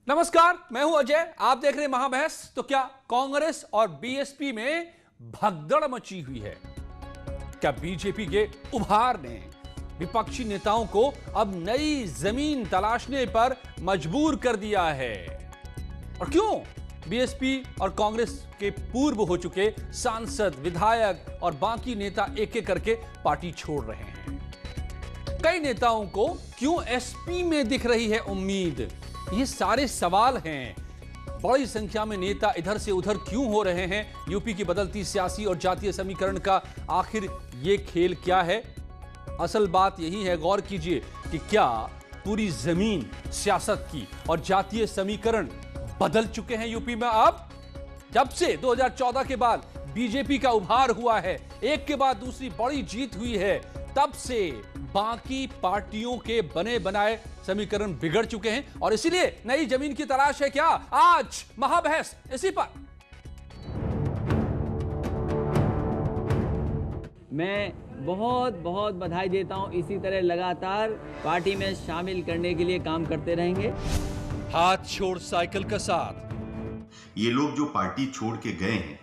नमस्कार, मैं हूं अजय। आप देख रहे हैं महाबहस। तो क्या कांग्रेस और बीएसपी में भगदड़ मची हुई है? क्या बीजेपी के उभार ने विपक्षी नेताओं को अब नई जमीन तलाशने पर मजबूर कर दिया है? और क्यों बीएसपी और कांग्रेस के पूर्व हो चुके सांसद, विधायक और बाकी नेता एक एक करके पार्टी छोड़ रहे हैं? कई नेताओं को क्यों एसपी में दिख रही है उम्मीद? ये सारे सवाल हैं। बड़ी संख्या में नेता इधर से उधर क्यों हो रहे हैं? यूपी की बदलती सियासी और जातीय समीकरण का आखिर ये खेल क्या है? असल बात यही है, गौर कीजिए कि क्या पूरी जमीन सियासत की और जातीय समीकरण बदल चुके हैं यूपी में? अब जब से 2014 के बाद बीजेपी का उभार हुआ है, एक के बाद दूसरी बड़ी जीत हुई है, तब से बाकी पार्टियों के बने बनाए समीकरण बिगड़ चुके हैं और इसीलिए नई जमीन की तलाश है। क्या आज महाबहस इसी पर। मैं बहुत बहुत बधाई देता हूं। इसी तरह लगातार पार्टी में शामिल करने के लिए काम करते रहेंगे। हाथ छोड़ साइकिल का साथ। ये लोग जो पार्टी छोड़ के गए हैं,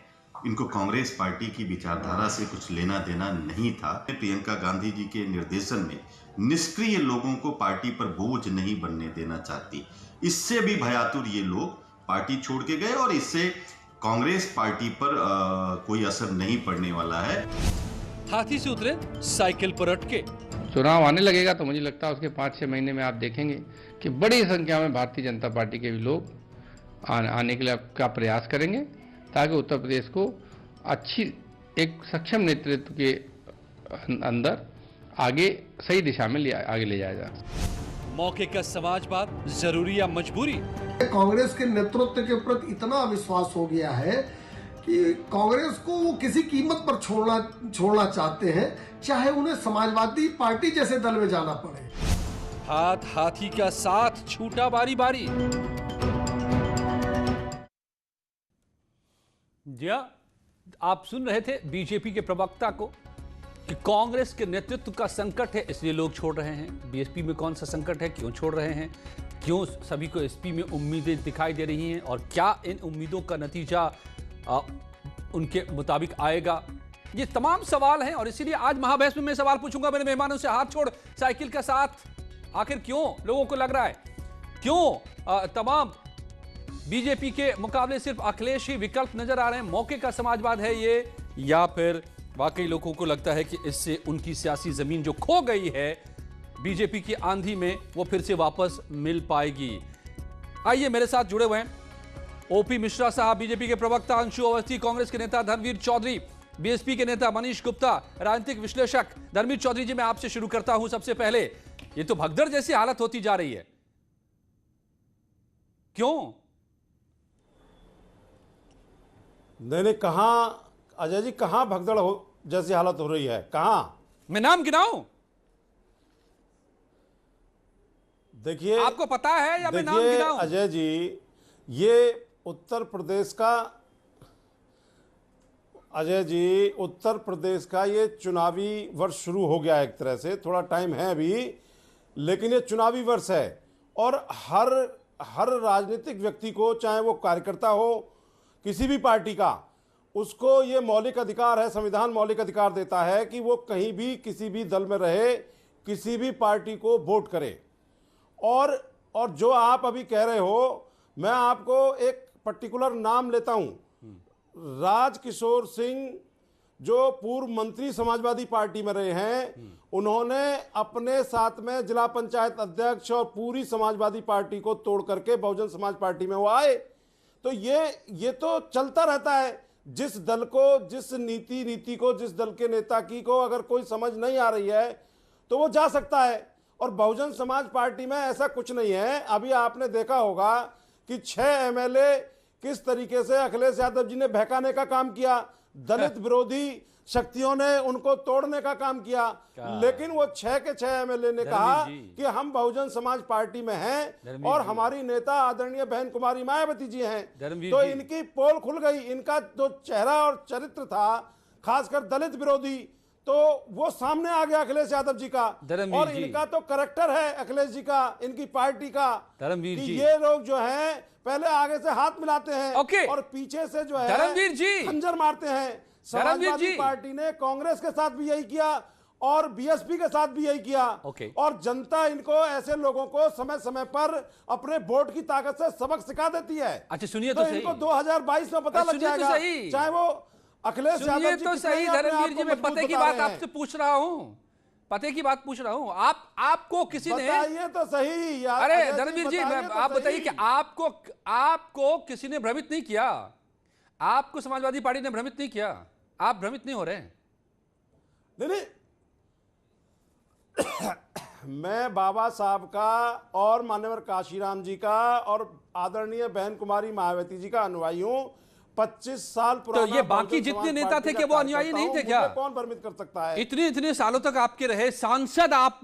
इनको कांग्रेस पार्टी की विचारधारा से कुछ लेना देना नहीं था। प्रियंका गांधी जी के निर्देशन में निष्क्रिय लोगों को पार्टी पर बोझ नहीं बनने देना चाहती। इससे भी भयातुर ये लोग पार्टी छोड़ के गए और इससे कांग्रेस पार्टी पर कोई असर नहीं पड़ने वाला है। हाथी से उतरे साइकिल पर अटके। चुनाव आने लगेगा तो मुझे लगता है उसके 5-6 महीने में आप देखेंगे कि बड़ी संख्या में भारतीय जनता पार्टी के भी लोग आने के लिए का प्रयास करेंगे ताकि उत्तर प्रदेश को अच्छी एक सक्षम नेतृत्व के अंदर आगे सही दिशा में आगे ले जाया जाए। मौके का समाजवाद जरूरी या मजबूरी? कांग्रेस के नेतृत्व के प्रति इतना विश्वास हो गया है कि कांग्रेस को वो किसी कीमत पर छोड़ना चाहते हैं, चाहे उन्हें समाजवादी पार्टी जैसे दल में जाना पड़े। हाथी का साथ छूटा बारी बारी। जी हाँ, आप सुन रहे थे बीजेपी के प्रवक्ता को कि कांग्रेस के नेतृत्व का संकट है इसलिए लोग छोड़ रहे हैं। बीएसपी में कौन सा संकट है, क्यों छोड़ रहे हैं, क्यों सभी को एसपी में उम्मीदें दिखाई दे रही हैं और क्या इन उम्मीदों का नतीजा उनके मुताबिक आएगा? ये तमाम सवाल हैं और इसीलिए आज महाबहस में मैं सवाल पूछूंगा मेरे मेहमानों से। हाथ छोड़ साइकिल का साथ। आखिर क्यों लोगों को लग रहा है, क्यों तमाम बीजेपी के मुकाबले सिर्फ अखिलेश ही विकल्प नजर आ रहे हैं? मौके का समाजवाद है ये, या फिर वाकई लोगों को लगता है कि इससे उनकी सियासी जमीन जो खो गई है बीजेपी की आंधी में वो फिर से वापस मिल पाएगी? आइए मेरे साथ जुड़े हुए हैं ओपी मिश्रा साहब, बीजेपी के प्रवक्ता अंशु अवस्थी, कांग्रेस के नेता धर्मवीर चौधरी, बीएसपी के नेता मनीष गुप्ता, राजनीतिक विश्लेषक धर्मवीर चौधरी जी। मैं आपसे शुरू करता हूं। सबसे पहले, ये तो भगदड़ जैसी हालत होती जा रही है, क्यों? नहीं, कहां अजय जी, कहां भगदड़ हो जैसी हालत हो रही है? कहां? मैं नाम गिनाऊं? देखिए, आपको पता है या मैं नाम गिनाऊं? अजय जी, ये उत्तर प्रदेश का ये चुनावी वर्ष शुरू हो गया है। एक तरह से थोड़ा टाइम है अभी, लेकिन ये चुनावी वर्ष है और हर राजनीतिक व्यक्ति को, चाहे वो कार्यकर्ता हो किसी भी पार्टी का, उसको ये मौलिक अधिकार है, संविधान मौलिक अधिकार देता है कि वो कहीं भी किसी भी दल में रहे, किसी भी पार्टी को वोट करे। और जो आप अभी कह रहे हो, मैं आपको एक पर्टिकुलर नाम लेता हूं, राजकिशोर सिंह, जो पूर्व मंत्री समाजवादी पार्टी में रहे हैं, उन्होंने अपने साथ में जिला पंचायत अध्यक्ष और पूरी समाजवादी पार्टी को तोड़ करके बहुजन समाज पार्टी में वो आए। तो ये तो चलता रहता है। जिस दल को, जिस नीति को, जिस दल के नेता की को अगर कोई समझ नहीं आ रही है तो वो जा सकता है। और बहुजन समाज पार्टी में ऐसा कुछ नहीं है। अभी आपने देखा होगा कि 6 एमएलए किस तरीके से अखिलेश यादव जी ने बहकाने का काम किया, दलित विरोधी शक्तियों ने उनको तोड़ने का काम किया, लेकिन वो 6 के 6 एमएलए ने कहा कि हम बहुजन समाज पार्टी में हैं और हमारी नेता आदरणीय बहन कुमारी मायावती जी हैं। तो इनकी पोल खुल गई। इनका जो चेहरा और चरित्र था, खासकर दलित विरोधी, तो वो सामने आ गया अखिलेश यादव जी का। धर्मवीर और जी। इनका तो करेक्टर है अखिलेश जी का, इनकी पार्टी का, धर्मवीर कि जी। ये लोग जो हैं पहले आगे से हाथ मिलाते हैं ओके। और पीछे से जो है धर्मवीर जी। खंजर मारते हैं। धर्मवीर समाजवादी जी। पार्टी ने कांग्रेस के साथ भी यही किया और बीएसपी के साथ भी यही किया। ओके। और जनता इनको, ऐसे लोगों को समय समय पर अपने वोट की ताकत से सबक सिखा देती है। अच्छा सुनिए तो तो सही। इनको 2022 में पता अरे लग सुनिए तो जाएगा, सही। चाहे वो अखिलेश सुनिए यादव जी तो कितने सही ही अपने धर्मवीर आप जी, को मैं मजबूत पते की बता बात रहे हैं। आपसे पूछ रहा हूं, पते की बात पूछ रहा हूं। आपको किसी ने, बताइए तो सही यार। अरे अजय जी, धर्मवीर जी, बताइए तो आप बताइए सही। कि आपको किसी ने भ्रमित नहीं किया? आपको समाजवादी पार्टी ने भ्रमित नहीं किया? आप भ्रमित नहीं हो रहे हैं? नहीं मैं बाबा साहब का और मान्यवर काशीराम जी का और आदरणीय बहन कुमारी मायावती जी का अनुयायी हूं। 25 साल पुराना ये बाकी बहुजन जितने समाज नेता पार्टी थे का कि वो अनुयायी कार्यकर्ता नहीं हूं, थे क्या? मुझे कौन भ्रमित कर सकता है? इतने सालों तक आपके रहे सांसद आपने